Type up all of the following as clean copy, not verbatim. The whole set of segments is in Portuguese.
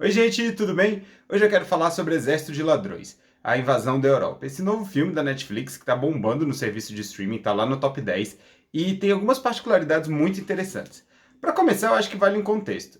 Oi gente, tudo bem? Hoje eu quero falar sobre Exército de Ladrões, a invasão da Europa. Esse novo filme da Netflix que tá bombando no serviço de streaming, tá lá no top 10 e tem algumas particularidades muito interessantes. Para começar, eu acho que vale um contexto.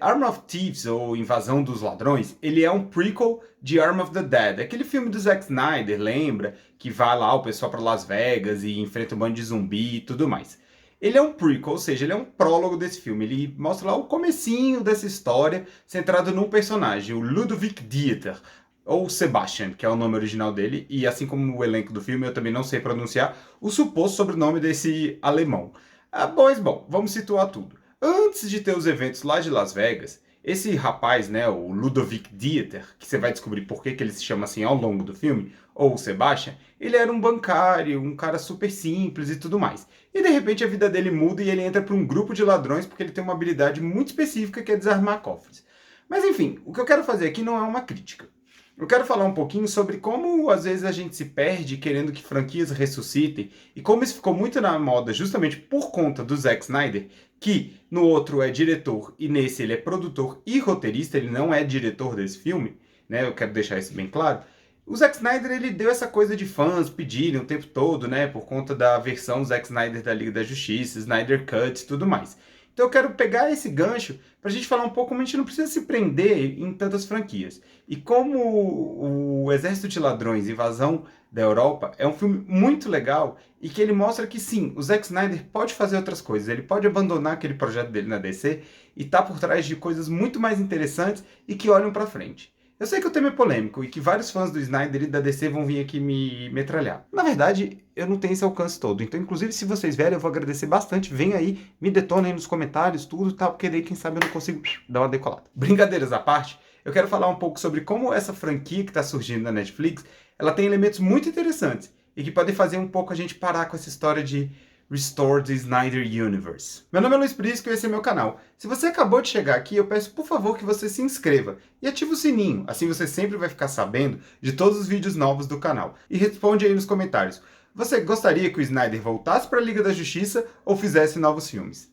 Arm of Thieves, ou Invasão dos Ladrões, ele é um prequel de Arm of the Dead, aquele filme do Zack Snyder, lembra? Que vai lá o pessoal para Las Vegas e enfrenta um bando de zumbi e tudo mais. Ele é um prequel, ou seja, ele é um prólogo desse filme. Ele mostra lá o comecinho dessa história, centrado num personagem, o Ludovic Dieter, ou Sebastian, que é o nome original dele, e assim como o elenco do filme, eu também não sei pronunciar o suposto sobrenome desse alemão. Bom, vamos situar tudo. Antes de ter os eventos lá de Las Vegas, esse rapaz, né, o Ludovic Dieter, que você vai descobrir por que ele se chama assim ao longo do filme, ou o Sebastian, ele era um bancário, um cara super simples e tudo mais. E de repente a vida dele muda e ele entra para um grupo de ladrões porque ele tem uma habilidade muito específica que é desarmar cofres. Mas enfim, o que eu quero fazer aqui não é uma crítica. Eu quero falar um pouquinho sobre como às vezes a gente se perde querendo que franquias ressuscitem e como isso ficou muito na moda justamente por conta do Zack Snyder, que no outro é diretor e nesse ele é produtor e roteirista, ele não é diretor desse filme, né? Eu quero deixar isso bem claro. O Zack Snyder ele deu essa coisa de fãs pedirem o tempo todo, né? Por conta da versão Zack Snyder da Liga da Justiça, Snyder Cut e tudo mais. Então eu quero pegar esse gancho para a gente falar um pouco como a gente não precisa se prender em tantas franquias. E como o Exército de Ladrões, Invasão da Europa, é um filme muito legal e que ele mostra que sim, o Zack Snyder pode fazer outras coisas, ele pode abandonar aquele projeto dele na DC e tá por trás de coisas muito mais interessantes e que olham para frente. Eu sei que o tema é polêmico e que vários fãs do Snyder e da DC vão vir aqui me metralhar. Na verdade, eu não tenho esse alcance todo. Então, inclusive, se vocês vierem, eu vou agradecer bastante. Vem aí, me detona aí nos comentários, tudo, tá? Porque daí, quem sabe, eu não consigo dar uma decolada. Brincadeiras à parte, eu quero falar um pouco sobre como essa franquia que está surgindo na Netflix, ela tem elementos muito interessantes e que podem fazer um pouco a gente parar com essa história de Restore the Snyder Universe. Meu nome é Luiz Prisco e esse é meu canal. Se você acabou de chegar aqui, eu peço por favor que você se inscreva e ative o sininho, assim você sempre vai ficar sabendo de todos os vídeos novos do canal. E responde aí nos comentários, você gostaria que o Snyder voltasse para a Liga da Justiça ou fizesse novos filmes?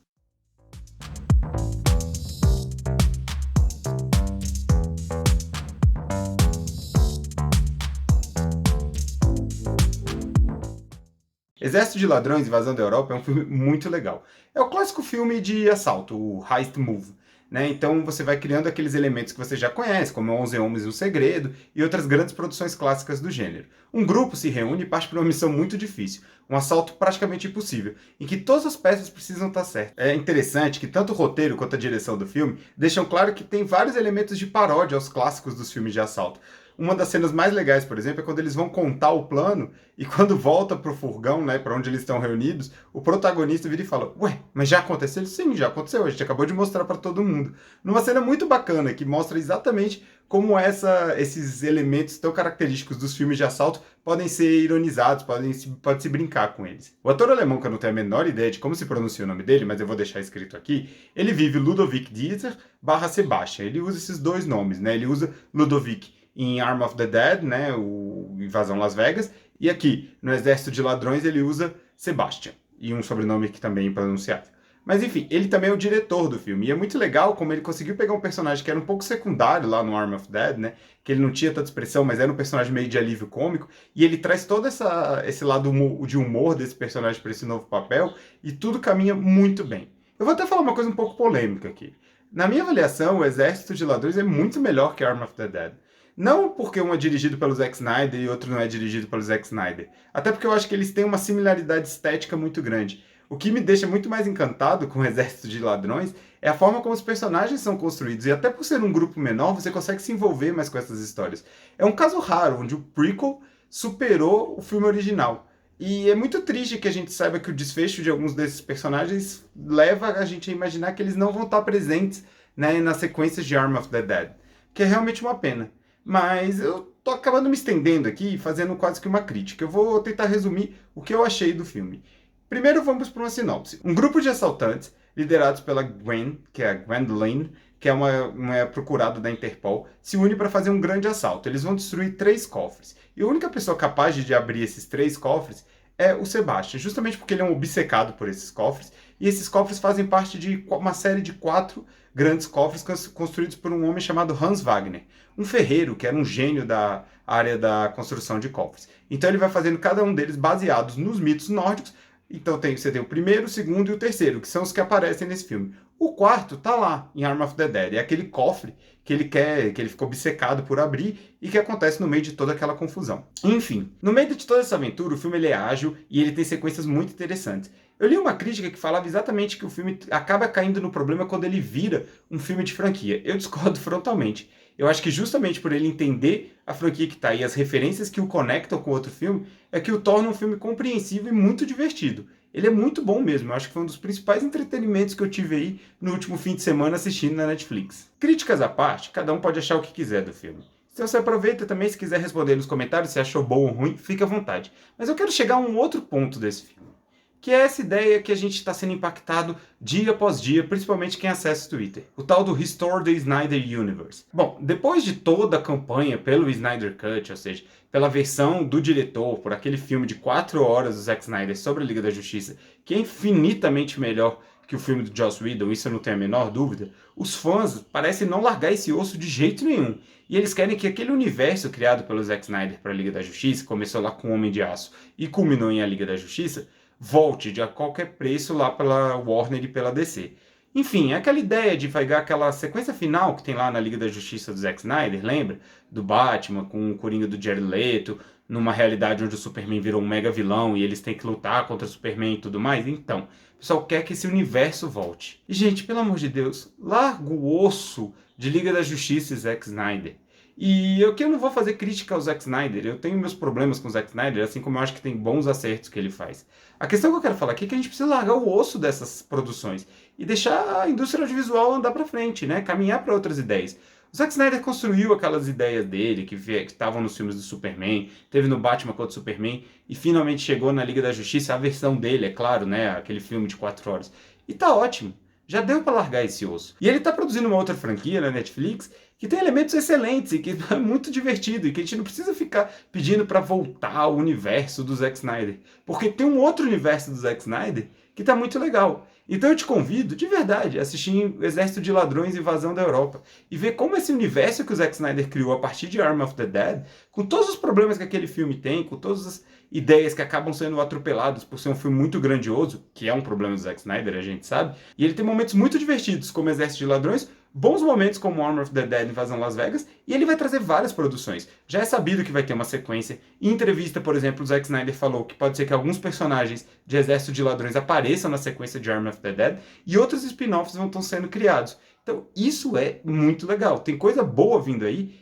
Exército de Ladrões, Invasão da Europa é um filme muito legal. É o clássico filme de assalto, o heist movie. Né? Então você vai criando aqueles elementos que você já conhece, como 11 Homens e um Segredo e outras grandes produções clássicas do gênero. Um grupo se reúne e parte para uma missão muito difícil, um assalto praticamente impossível, em que todas as peças precisam estar certas. É interessante que tanto o roteiro quanto a direção do filme deixam claro que tem vários elementos de paródia aos clássicos dos filmes de assalto. Uma das cenas mais legais, por exemplo, é quando eles vão contar o plano e quando volta pro furgão, né, para onde eles estão reunidos, o protagonista vira e fala: "Ué, mas já aconteceu?" Sim, já aconteceu. A gente acabou de mostrar para todo mundo. Numa cena muito bacana que mostra exatamente como esses elementos tão característicos dos filmes de assalto podem ser ironizados, pode se brincar com eles. O ator alemão, que eu não tenho a menor ideia de como se pronuncia o nome dele, mas eu vou deixar escrito aqui, ele vive Ludovic Dieter barra Sebastian. Ele usa esses dois nomes, né? Ele usa Ludovic em Arm of the Dead, né, o Invasão Las Vegas, e aqui, no Exército de Ladrões, ele usa Sebastian, e um sobrenome que também é impronunciável. Mas enfim, ele também é o diretor do filme, e é muito legal como ele conseguiu pegar um personagem que era um pouco secundário lá no Arm of Dead, né, que ele não tinha tanta expressão, mas era um personagem meio de alívio cômico, e ele traz todo esse lado de humor desse personagem para esse novo papel, e tudo caminha muito bem. Eu vou até falar uma coisa um pouco polêmica aqui. Na minha avaliação, o Exército de Ladrões é muito melhor que Arm of the Dead. Não porque um é dirigido pelo Zack Snyder e outro não é dirigido pelo Zack Snyder. Até porque eu acho que eles têm uma similaridade estética muito grande. O que me deixa muito mais encantado com o Exército de Ladrões é a forma como os personagens são construídos. E até por ser um grupo menor, você consegue se envolver mais com essas histórias. É um caso raro, onde o prequel superou o filme original. E é muito triste que a gente saiba que o desfecho de alguns desses personagens leva a gente a imaginar que eles não vão estar presentes, né, nas sequências de Arm of the Dead. Que é realmente uma pena. Mas eu tô acabando me estendendo aqui, fazendo quase que uma crítica. Eu vou tentar resumir o que eu achei do filme. Primeiro vamos para uma sinopse. Um grupo de assaltantes, liderados pela Gwen, que é a Gwendolyn, que é uma procurada da Interpol, se une para fazer um grande assalto. Eles vão destruir 3 cofres. E a única pessoa capaz de abrir esses 3 cofres é o Sebastian, justamente porque ele é um obcecado por esses cofres, e esses cofres fazem parte de uma série de 4 grandes cofres construídos por um homem chamado Hans Wagner, um ferreiro que era um gênio da área da construção de cofres. Então ele vai fazendo cada um deles baseados nos mitos nórdicos. Então você tem o primeiro, o segundo e o terceiro, que são os que aparecem nesse filme. O quarto tá lá, em Arm of the Dead. É aquele cofre que ele quer, que ele ficou obcecado por abrir e que acontece no meio de toda aquela confusão. Enfim, no meio de toda essa aventura, o filme ele é ágil e ele tem sequências muito interessantes. Eu li uma crítica que falava exatamente que o filme acaba caindo no problema quando ele vira um filme de franquia. Eu discordo frontalmente. Eu acho que justamente por ele entender a franquia que tá aí, as referências que o conectam com outro filme, é que o torna um filme compreensível e muito divertido. Ele é muito bom mesmo, eu acho que foi um dos principais entretenimentos que eu tive aí no último fim de semana assistindo na Netflix. Críticas à parte, cada um pode achar o que quiser do filme. Então você aproveita também, se quiser responder nos comentários se achou bom ou ruim, fica à vontade. Mas eu quero chegar a um outro ponto desse filme, que é essa ideia que a gente está sendo impactado dia após dia, principalmente quem acessa o Twitter. O tal do Restore the Snyder Universe. Bom, depois de toda a campanha pelo Snyder Cut, ou seja, pela versão do diretor, por aquele filme de 4 horas do Zack Snyder sobre a Liga da Justiça, que é infinitamente melhor que o filme do Joss Whedon, isso eu não tenho a menor dúvida, os fãs parecem não largar esse osso de jeito nenhum. E eles querem que aquele universo criado pelo Zack Snyder para a Liga da Justiça, começou lá com o Homem de Aço e culminou em A Liga da Justiça, volte de a qualquer preço lá pela Warner e pela DC. Enfim, aquela ideia de pegar aquela sequência final que tem lá na Liga da Justiça do Zack Snyder, lembra? Do Batman com o Coringa do Jared Leto, numa realidade onde o Superman virou um mega vilão e eles têm que lutar contra o Superman e tudo mais. Então, o pessoal quer que esse universo volte. E, gente, pelo amor de Deus, larga o osso de Liga da Justiça e Zack Snyder. E eu não vou fazer crítica ao Zack Snyder, eu tenho meus problemas com o Zack Snyder, assim como eu acho que tem bons acertos que ele faz. A questão que eu quero falar aqui é que a gente precisa largar o osso dessas produções e deixar a indústria audiovisual andar para frente, né? Caminhar para outras ideias. O Zack Snyder construiu aquelas ideias dele que estavam nos filmes do Superman, teve no Batman contra o Superman e finalmente chegou na Liga da Justiça, a versão dele, é claro, né? Aquele filme de 4 horas. E tá ótimo. Já deu para largar esse osso. E ele tá produzindo uma outra franquia na Netflix que tem elementos excelentes e que é muito divertido e que a gente não precisa ficar pedindo para voltar ao universo do Zack Snyder, porque tem um outro universo do Zack Snyder que tá muito legal. Então eu te convido, de verdade, a assistir Exército de Ladrões Invasão da Europa e ver como esse universo que o Zack Snyder criou a partir de Arm of the Dead, com todos os problemas que aquele filme tem, com todas as ideias que acabam sendo atropeladas por ser um filme muito grandioso, que é um problema do Zack Snyder, a gente sabe, e ele tem momentos muito divertidos, como Exército de Ladrões, bons momentos como Arm of the Dead Invasão Las Vegas, e ele vai trazer várias produções. Já é sabido que vai ter uma sequência. Em entrevista, por exemplo, o Zack Snyder falou que pode ser que alguns personagens de Exército de Ladrões apareçam na sequência de Arm of the Dead, e outros spin-offs vão estar sendo criados. Então, isso é muito legal. Tem coisa boa vindo aí,